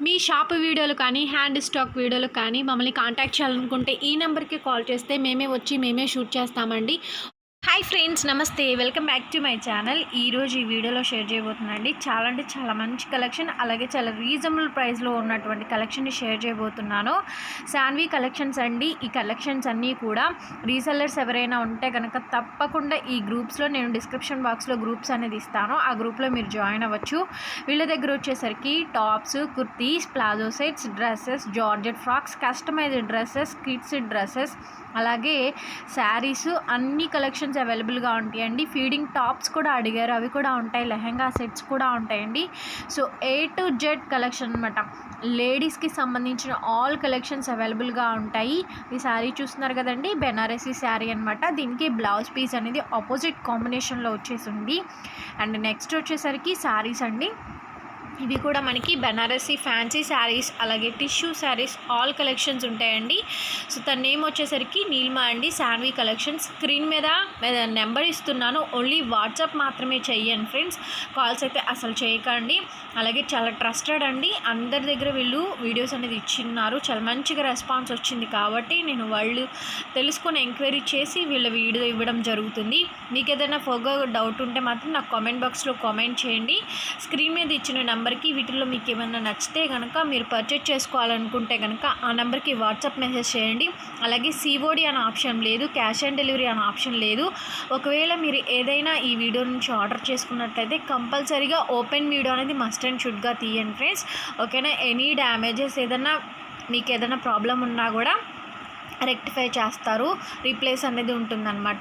మీ shop వీడియోలు కానీ hand stock వీడియోలు కానీ మమ్మల్ని కాంటాక్ట్ చేయాలనుకుంటే ఈ నెంబర్కి కాల్ చేస్తే మేమే షూట్ చేస్తామండి. హాయ్ ఫ్రెండ్స్, నమస్తే, welcome back to my channel. ఈరోజు ఈ వీడియోలో షేర్ చేయబోతున్నానండి. చాలా అంటే చాలా మంచి కలెక్షన్, అలాగే చాలా రీజనబుల్ ప్రైస్లో ఉన్నటువంటి కలెక్షన్ని షేర్ చేయబోతున్నాను. శాన్వి కలెక్షన్స్ అండి. ఈ కలెక్షన్స్ అన్నీ కూడా రీసెల్లర్స్ ఎవరైనా ఉంటే కనుక తప్పకుండా ఈ గ్రూప్స్లో నేను డిస్క్రిప్షన్ బాక్స్లో గ్రూప్స్ అనేది ఇస్తాను. ఆ గ్రూప్లో మీరు జాయిన్ అవ్వచ్చు. వీళ్ళ దగ్గర వచ్చేసరికి tops, kurtis, palazzo sets, dresses, georgette frocks, customised dresses, kids dresses, అలాగే శారీస్ అన్ని కలెక్షన్స్ అవైలబుల్గా ఉంటాయండి. ఫీడింగ్ టాప్స్ కూడా అడిగారు, అవి కూడా ఉంటాయి. లెహెంగా సెట్స్ కూడా ఉంటాయండి. So A to Z collection అనమాట. లేడీస్కి సంబంధించిన ఆల్ కలెక్షన్స్ అవైలబుల్గా ఉంటాయి. ఈ శారీ చూస్తున్నారు కదండి, బెనారసీ శారీ అనమాట. దీనికి బ్లౌజ్ పీస్ అనేది ఆపోజిట్ కాంబినేషన్లో వచ్చేసింది. అండ్ నెక్స్ట్ వచ్చేసరికి శారీస్ అండి. ఇవి కూడా మనకి బెనారసీ ఫ్యాన్సీ శారీస్, అలాగే టిష్యూ శారీస్ ఆల్ కలెక్షన్స్ ఉంటాయండి. సో తన నేమ్ వచ్చేసరికి నీల్మా అండి. శాన్వి కలెక్షన్స్. స్క్రీన్ మీద నెంబర్ ఇస్తున్నాను, ఓన్లీ వాట్సాప్ మాత్రమే చెయ్యండి ఫ్రెండ్స్. కాల్స్ అయితే అసలు చేయకండి. అలాగే చాలా ట్రస్టెడ్ అండి, అందరి దగ్గర వీళ్ళు వీడియోస్ అనేది ఇచ్చిన్నారు. చాలా మంచిగా రెస్పాన్స్ వచ్చింది కాబట్టి నేను వాళ్ళు తెలుసుకొని ఎంక్వైరీ చేసి వీళ్ళ వీడియో ఇవ్వడం జరుగుతుంది. మీకు ఏదైనా ఫర్దర్ డౌట్ ఉంటే మాత్రం నాకు కామెంట్ బాక్స్లో కామెంట్ చేయండి. స్క్రీన్ మీద ఇచ్చిన నెంబర్కి వీటిల్లో మీకు ఏమైనా నచ్చితే కనుక మీరు పర్చేజ్ చేసుకోవాలనుకుంటే కనుక ఆ నెంబర్కి వాట్సాప్ మెసేజ్ చేయండి. అలాగే COD అనే ఆప్షన్ లేదు, క్యాష్ ఆన్ డెలివరీ అనే ఆప్షన్ లేదు. ఒకవేళ మీరు ఏదైనా ఈ వీడియో నుంచి ఆర్డర్ చేసుకున్నట్లయితే కంపల్సరీగా ఓపెన్ వీడియో అనేది మస్ట్ అండ్ షుడ్గా తీయండి ఫ్రెండ్స్. ఓకేనా? ఎనీ డ్యామేజెస్ ఏదైనా మీకు ఏదైనా ప్రాబ్లం ఉన్నా కూడా రెక్టిఫై చేస్తారు, రీప్లేస్ అనేది ఉంటుందన్నమాట.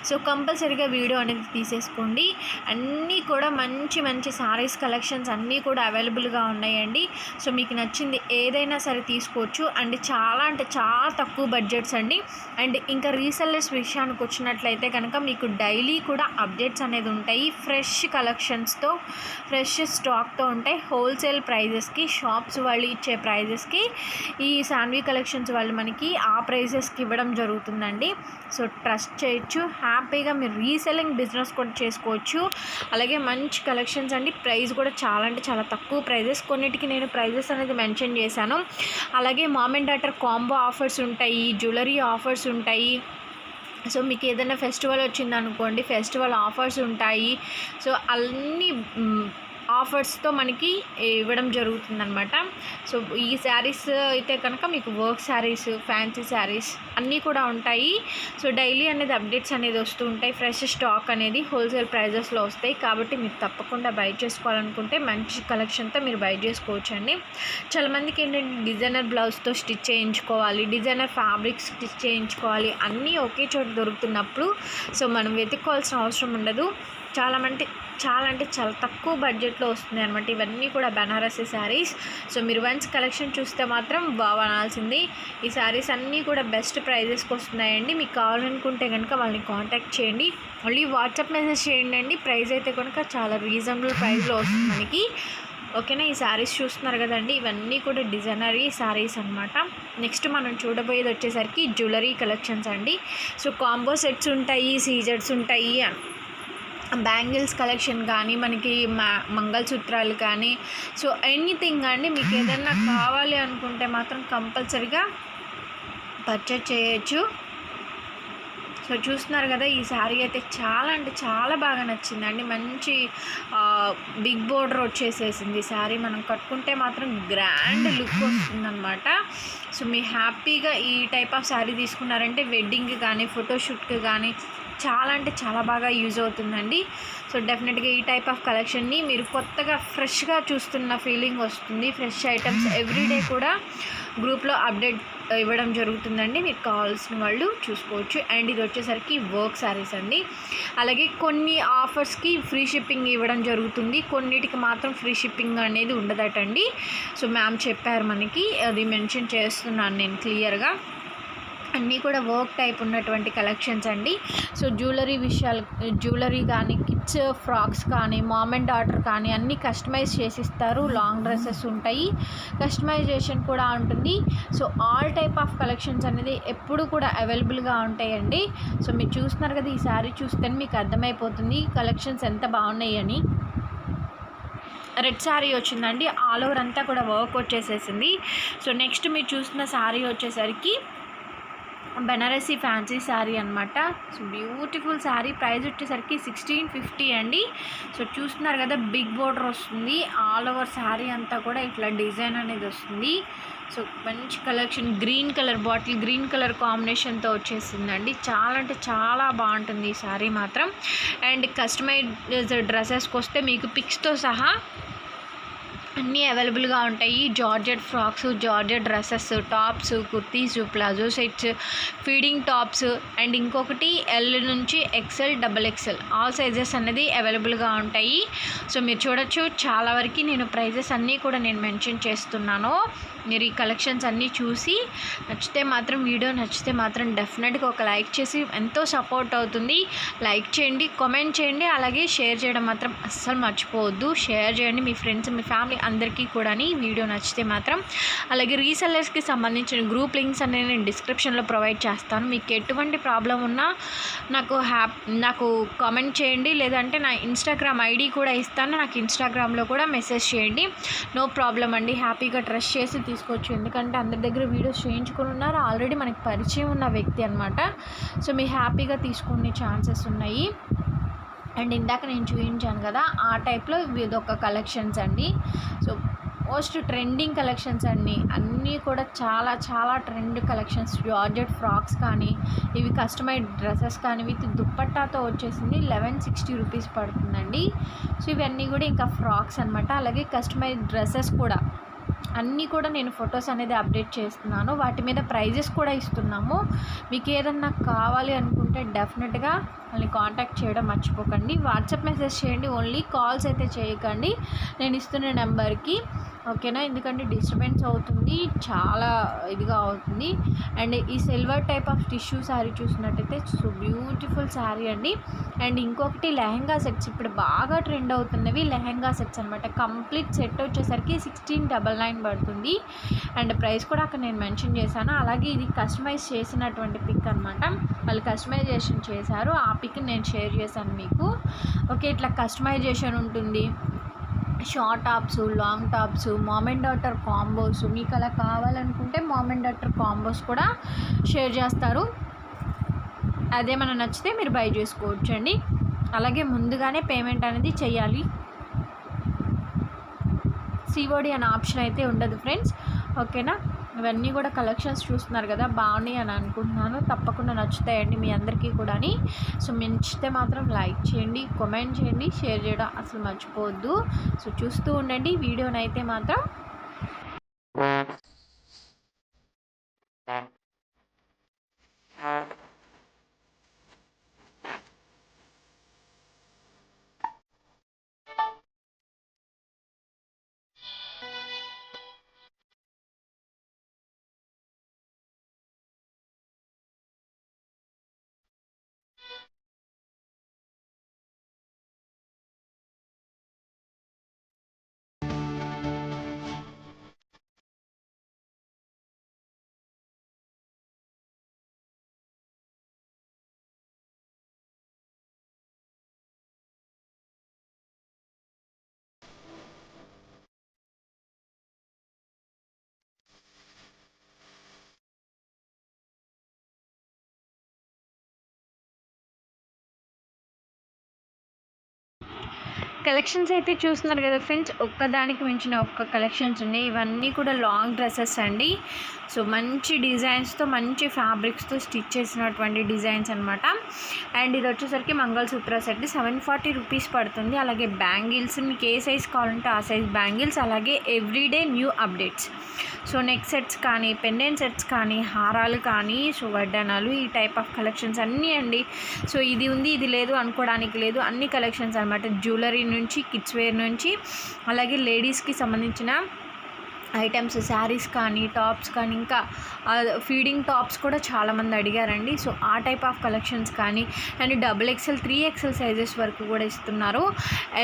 సో కంపల్సరీగా వీడియో అనేది తీసేసుకోండి. అన్నీ కూడా మంచి మంచి సారీస్ కలెక్షన్స్ అన్నీ కూడా అవైలబుల్గా ఉన్నాయండి. సో మీకు నచ్చింది ఏదైనా సరే తీసుకోవచ్చు. అండ్ చాలా అంటే చాలా తక్కువ బడ్జెట్స్ అండి. అండ్ ఇంకా రీసెల్లర్స్ విషయానికి వచ్చినట్లయితే కనుక మీకు డైలీ కూడా అప్డేట్స్ అనేది ఉంటాయి. ఫ్రెష్ కలెక్షన్స్తో, ఫ్రెష్ స్టాక్తో ఉంటాయి. హోల్సేల్ ప్రైజెస్కి, షాప్స్ వాళ్ళు ఇచ్చే ప్రైజెస్కి ఈ శాన్వి కలెక్షన్స్ వాళ్ళు మనకి ఆ ప్రైజెస్కి ఇవ్వడం జరుగుతుందండి. సో ట్రస్ట్ చేయొచ్చు. హ్యాపీగా మీరు రీసెల్లింగ్ బిజినెస్ కూడా చేసుకోవచ్చు. అలాగే మంచి కలెక్షన్స్ అండి. ప్రైస్ కూడా చాలా అంటే చాలా తక్కువ ప్రైజెస్. కొన్నిటికి నేను ప్రైజెస్ అనేది మెన్షన్ చేశాను. అలాగే mom and daughter combo offers ఉంటాయి, జ్యువెలరీ ఆఫర్స్ ఉంటాయి. సో మీకు ఏదైనా ఫెస్టివల్ వచ్చిందనుకోండి, ఫెస్టివల్ ఆఫర్స్ ఉంటాయి. సో అన్నీ ఆఫర్స్తో మనకి ఇవ్వడం జరుగుతుందన్నమాట. సో ఈ శారీస్ అయితే కనుక మీకు వర్క్ శారీస్, ఫ్యాన్సీ శారీస్ అన్నీ కూడా ఉంటాయి. సో డైలీ అనేది అప్డేట్స్ అనేది వస్తూ ఉంటాయి. ఫ్రెష్ స్టాక్ అనేది హోల్సేల్ ప్రైజెస్లో వస్తాయి. కాబట్టి మీరు తప్పకుండా బై చేసుకోవాలనుకుంటే మంచి కలెక్షన్తో మీరు బై చేసుకోవచ్చండి. చాలామందికి ఏంటంటే డిజైనర్ బ్లౌజ్తో స్టిచ్ చేయించుకోవాలి, డిజైనర్ ఫ్యాబ్రిక్ స్టిచ్ చేయించుకోవాలి, అన్నీ ఒకే చోట దొరుకుతున్నప్పుడు సో మనం వెతుక్కోవాల్సిన అవసరం ఉండదు. చాలా అంటే చాలా తక్కువ బడ్జెట్లో వస్తుంది అనమాట. ఇవన్నీ కూడా బెనారసీ శారీస్. సో మీరు వన్స్ కలెక్షన్ చూస్తే మాత్రం బాగానాల్సింది. ఈ శారీస్ అన్నీ కూడా బెస్ట్ ప్రైజెస్కి వస్తున్నాయండి. మీకు కావాలనుకుంటే కనుక వాళ్ళని కాంటాక్ట్ చేయండి. ఓన్లీ వాట్సాప్ మెసేజ్ చేయండి అండి. ప్రైస్ అయితే కనుక చాలా రీజనబుల్ ప్రైస్లో వస్తుంది మనకి. ఓకేనా? ఈ శారీస్ చూస్తున్నారు కదండి, ఇవన్నీ కూడా డిజైనరీ శారీస్ అనమాట. నెక్స్ట్ మనం చూడబోయేది వచ్చేసరికి జ్యువెలరీ కలెక్షన్స్ అండి. సో కాంబో సెట్స్ ఉంటాయి, సీజర్స్ ఉంటాయి, బ్యాంగిల్స్ కలెక్షన్ కానీ, మనకి మంగళసూత్రాలు కానీ, సో ఎనీథింగ్ అండి. మీకు ఏదైనా కావాలి అనుకుంటే మాత్రం కంపల్సరీగా పర్చేజ్ చేయొచ్చు. సో చూస్తున్నారు కదా, ఈ శారీ అయితే చాలా అంటే చాలా బాగా నచ్చిందండి. మంచి బిగ్ బోర్డర్ వచ్చేసేసింది శారీ. మనం కట్టుకుంటే మాత్రం గ్రాండ్ లుక్ వస్తుందన్నమాట. సో మీ హ్యాపీగా ఈ టైప్ ఆఫ్ శారీ తీసుకున్నారంటే వెడ్డింగ్కి కానీ, ఫోటోషూట్కి కానీ చాలా అంటే చాలా బాగా యూజ్ అవుతుందండి. సో డెఫినెట్గా ఈ టైప్ ఆఫ్ కలెక్షన్ని మీరు కొత్తగా ఫ్రెష్గా చూస్తున్న ఫీలింగ్ వస్తుంది. ఫ్రెష్ ఐటమ్స్ ఎవ్రీడే కూడా గ్రూప్లో అప్డేట్ ఇవ్వడం జరుగుతుందండి. మీకు కావాల్సిన వాళ్ళు చూసుకోవచ్చు. అండ్ ఇది వచ్చేసరికి వర్క్ శారీస్ అండి. అలాగే కొన్ని ఆఫర్స్కి ఫ్రీ షిప్పింగ్ ఇవ్వడం జరుగుతుంది, కొన్నిటికి మాత్రం ఫ్రీ షిప్పింగ్ అనేది ఉండదటండి. సో మ్యామ్ చెప్పారు మనకి, అది మెన్షన్ చేస్తున్నాను నేను క్లియర్గా. అన్నీ కూడా వర్క్ టైప్ ఉన్నటువంటి కలెక్షన్స్ అండి. సో జ్యువెలరీ కానీ, కిడ్స్ ఫ్రాక్స్ కానీ, మామ్ అండ్ డాటర్ కానీ అన్నీ కస్టమైజ్ చేసిస్తారు. లాంగ్ డ్రెస్సెస్ ఉంటాయి, కస్టమైజేషన్ కూడా ఉంటుంది. So all type of collections అనేది ఎప్పుడు కూడా అవైలబుల్గా ఉంటాయండి. సో మీరు చూస్తున్నారు కదా, ఈ శారీ చూస్తే మీకు అర్థమైపోతుంది కలెక్షన్స్ ఎంత బాగున్నాయి అని. రెడ్ శారీ వచ్చిందండి. ఆల్ ఓవర్ అంతా కూడా వర్క్ వచ్చేసేసింది. సో నెక్స్ట్ మీరు చూస్తున్న శారీ వచ్చేసరికి బెనారసీ ఫ్యాన్సీ శారీ అనమాట. So beautiful sari. ప్రైస్ వచ్చేసరికి 1650 అండి. సో చూస్తున్నారు కదా, బిగ్ బోర్డర్ వస్తుంది. ఆల్ ఓవర్ శారీ అంతా కూడా ఇట్లా డిజైన్ అనేది వస్తుంది. సో మంచి collection. Green colour, bottle green colour కాంబినేషన్తో వచ్చేసిందండి. చాలా అంటే చాలా బాగుంటుంది ఈ శారీ మాత్రం. అండ్ కస్టమైజ్డ్ డ్రెస్సెస్కి వస్తే మీకు పిక్స్తో సహా అన్నీ అవైలబుల్గా ఉంటాయి. Georgette frocks, georgette dresses, tops, kurtis, palazzo sets, feeding tops and ఇంకొకటి ఎల్ నుంచి ఎక్సెల్, XXL ఆల్ సైజెస్ అనేది అవైలబుల్గా ఉంటాయి. సో మీరు చూడొచ్చు, చాలా వరకు నేను ప్రైజెస్ అన్నీ కూడా నేను మెన్షన్ చేస్తున్నాను. మీరు ఈ కలెక్షన్స్ అన్నీ చూసి నచ్చితే మాత్రం, వీడియో నచ్చితే మాత్రం డెఫినెట్గా ఒక లైక్ చేసి ఎంతో సపోర్ట్ అవుతుంది. లైక్ చేయండి, కామెంట్ చేయండి, అలాగే షేర్ చేయడం మాత్రం అస్సలు మర్చిపోవద్దు. షేర్ చేయండి మీ ఫ్రెండ్స్, మీ ఫ్యామిలీ అందరికీ కూడా వీడియో నచ్చితే మాత్రం. అలాగే రీసెల్లర్స్కి సంబంధించిన గ్రూప్ లింక్స్ అనేది నేను డిస్క్రిప్షన్లో ప్రొవైడ్ చేస్తాను. మీకు ఎటువంటి ప్రాబ్లం ఉన్నా నాకు కామెంట్ చేయండి, లేదంటే నా ఇన్స్టాగ్రామ్ ఐడి కూడా ఇస్తాను. నాకు ఇన్స్టాగ్రామ్లో కూడా మెసేజ్ చేయండి. నో ప్రాబ్లం అండి, హ్యాపీగా ట్రస్ట్ చేసి తీసుకోవచ్చు. ఎందుకంటే అందరి దగ్గర వీడియోస్ చేయించుకుని ఉన్నారు, ఆల్రెడీ మనకి పరిచయం ఉన్న వ్యక్తి అనమాట. సో మీరు హ్యాపీగా తీసుకునే ఛాన్సెస్ ఉన్నాయి. అండ్ ఇందాక నేను చూపించాను కదా, ఆ టైప్లో ఇదొక కలెక్షన్స్ అండి. సో మోస్ట్ ట్రెండింగ్ కలెక్షన్స్ అండి. అన్నీ కూడా చాలా చాలా ట్రెండ్ కలెక్షన్స్. జార్జెట్ ఫ్రాక్స్ కానీ, ఇవి కస్టమైజ్డ్ డ్రెస్సెస్ కానీ విత్ దుప్పట్టాతో వచ్చేసింది. 1160 రూపీస్ పడుతుందండి. సో ఇవన్నీ కూడా ఇంకా ఫ్రాక్స్ అనమాట. అలాగే కస్టమైజ్డ్ డ్రెస్సెస్ కూడా అన్నీ కూడా నేను ఫొటోస్ అనేది అప్డేట్ చేస్తున్నాను. వాటి మీద ప్రైజెస్ కూడా ఇస్తున్నాము. మీకు ఏదన్నా కావాలి అనుకుంటే డెఫినెట్గా మళ్ళీ కాంటాక్ట్ చేయడం మర్చిపోకండి. వాట్సాప్ మెసేజ్ చేయండి, ఓన్లీ కాల్స్ అయితే చేయకండి నేను ఇస్తున్న నెంబర్కి, ఓకేనా? ఎందుకంటే డిస్టర్బెన్స్ అవుతుంది, చాలా ఇదిగా అవుతుంది. అండ్ ఈ silver type of tissue sari చూసినట్టయితే సో బ్యూటిఫుల్ శారీ అండి. అండ్ ఇంకొకటి లెహెంగా సెట్స్, ఇప్పుడు బాగా ట్రెండ్ అవుతున్నవి లెహెంగా సెట్స్ అనమాట. కంప్లీట్ సెట్ వచ్చేసరికి 1699 పడుతుంది. అండ్ ప్రైస్ కూడా అక్కడ నేను మెన్షన్ చేశాను. అలాగే ఇది కస్టమైజ్ చేసినటువంటి పిక్ అనమాట. వాళ్ళు కస్టమైజేషన్ చేశారు, ఆ పిక్ నేను షేర్ చేశాను మీకు. ఓకే, ఇట్లా కస్టమైజేషన్ ఉంటుంది. Short tops, long tops, mom and daughter combos, మీకు అలా కావాలనుకుంటే మామ్ అండ్ డాటర్ కాంబోస్ కూడా షేర్ చేస్తారు. అదేమన్నా నచ్చితే మీరు బై చేసుకోవచ్చండి. అలాగే ముందుగానే పేమెంట్ అనేది చేయాలి. సిఓడి అనే ఆప్షన్ అయితే ఉండదు ఫ్రెండ్స్, ఓకేనా? ఇవన్నీ కూడా కలెక్షన్స్ చూస్తున్నారు కదా, బాగున్నాయి అని అనుకుంటున్నాను. తప్పకుండా నచ్చుతాయండి మీ అందరికీ కూడా. సో నచ్చితే మాత్రం లైక్ చేయండి, కామెంట్ చేయండి, షేర్ చేయడం అసలు మర్చిపోవద్దు. సో చూస్తూ ఉండండి వీడియోనైతే మాత్రం. కలెక్షన్స్ అయితే చూస్తున్నారు కదా ఫ్రెండ్స్, ఒక్కదానికి మించిన ఒక్క కలెక్షన్స్ ఉన్నాయి. ఇవన్నీ కూడా లాంగ్ డ్రెస్సెస్ అండి. సో మంచి డిజైన్స్తో, మంచి ఫ్యాబ్రిక్స్తో స్టిచ్ చేసినటువంటి డిజైన్స్ అనమాట. అండ్ ఇది వచ్చేసరికి మంగళసూత్ర సెట్ 740 రూపీస్ పడుతుంది. అలాగే బ్యాంగిల్స్, మీకు ఏ సైజ్ కావాలంటే ఆ సైజ్ బ్యాంగిల్స్, అలాగే everyday new updates. So neck sets కానీ, పెండెంట్ సెట్స్ కానీ, హారాలు కానీ, సో వడ్డానాలు, ఈ టైప్ ఆఫ్ కలెక్షన్స్ అన్నీ అండి. సో ఇది ఉంది, ఇది లేదు అనుకోవడానికి లేదు, అన్ని కలెక్షన్స్ అనమాట. జ్యువెలరీ నుంచి, కిడ్స్ వేర్ నుంచి, అలాగే లేడీస్కి సంబంధించిన ఐటమ్స్ శారీస్ కానీ టాప్స్ కానీ ఇంకా ఫీడింగ్ టాప్స్ కూడా చాలామంది అడిగారండి. సో ఆ టైప్ ఆఫ్ కలెక్షన్స్ కానీ అండ్ XXL 3XL సైజెస్ వరకు కూడా ఇస్తున్నారు.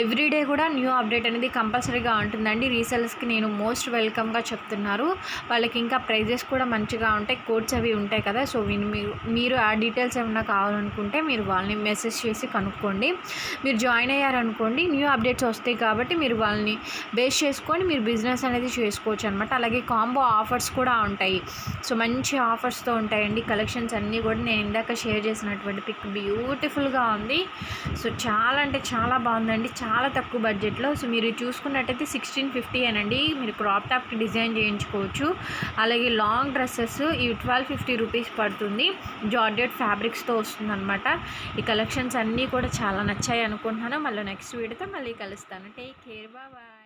ఎవ్రీడే కూడా న్యూ అప్డేట్ అనేది కంపల్సరీగా ఉంటుందండి. రీసెలర్స్కి నేను మోస్ట్ వెల్కమ్గా చెప్తున్నారు. వాళ్ళకి ఇంకా ప్రైజెస్ కూడా మంచిగా ఉంటాయి, కోడ్స్ అవి ఉంటాయి కదా. సో మీరు ఆ డీటెయిల్స్ ఏమన్నా కావాలనుకుంటే మీరు వాళ్ళని మెసేజ్ చేసి కనుక్కోండి. మీరు జాయిన్ అయ్యారనుకోండి, న్యూ అప్డేట్స్ వస్తాయి కాబట్టి మీరు వాళ్ళని బేస్ చేసుకొని మీరు బిజినెస్ అనేది చేసుకోవచ్చు అనమాట. అలాగే కాంబో ఆఫర్స్ కూడా ఉంటాయి. సో మంచి ఆఫర్స్తో ఉంటాయండి. కలెక్షన్స్ అన్నీ కూడా నేను ఇందాక షేర్ చేసినటువంటి పిక్ బ్యూటిఫుల్గా ఉంది. సో చాలా అంటే చాలా బాగుందండి, చాలా తక్కువ బడ్జెట్లో. సో మీరు చూసుకున్నట్టయితే 1650 అనండి. మీరు క్రాప్ టాప్కి డిజైన్ చేయించుకోవచ్చు. అలాగే లాంగ్ డ్రెస్సెస్ ఇవి 1250 రూపీస్ పడుతుంది. జార్జెట్ ఫ్యాబ్రిక్స్తో వస్తుందన్నమాట. ఈ కలెక్షన్స్ అన్నీ కూడా చాలా నచ్చాయి అనుకుంటున్నాను. మళ్ళీ నెక్స్ట్ వీడియోతో మళ్ళీ కలుస్తాను. Take care, bye.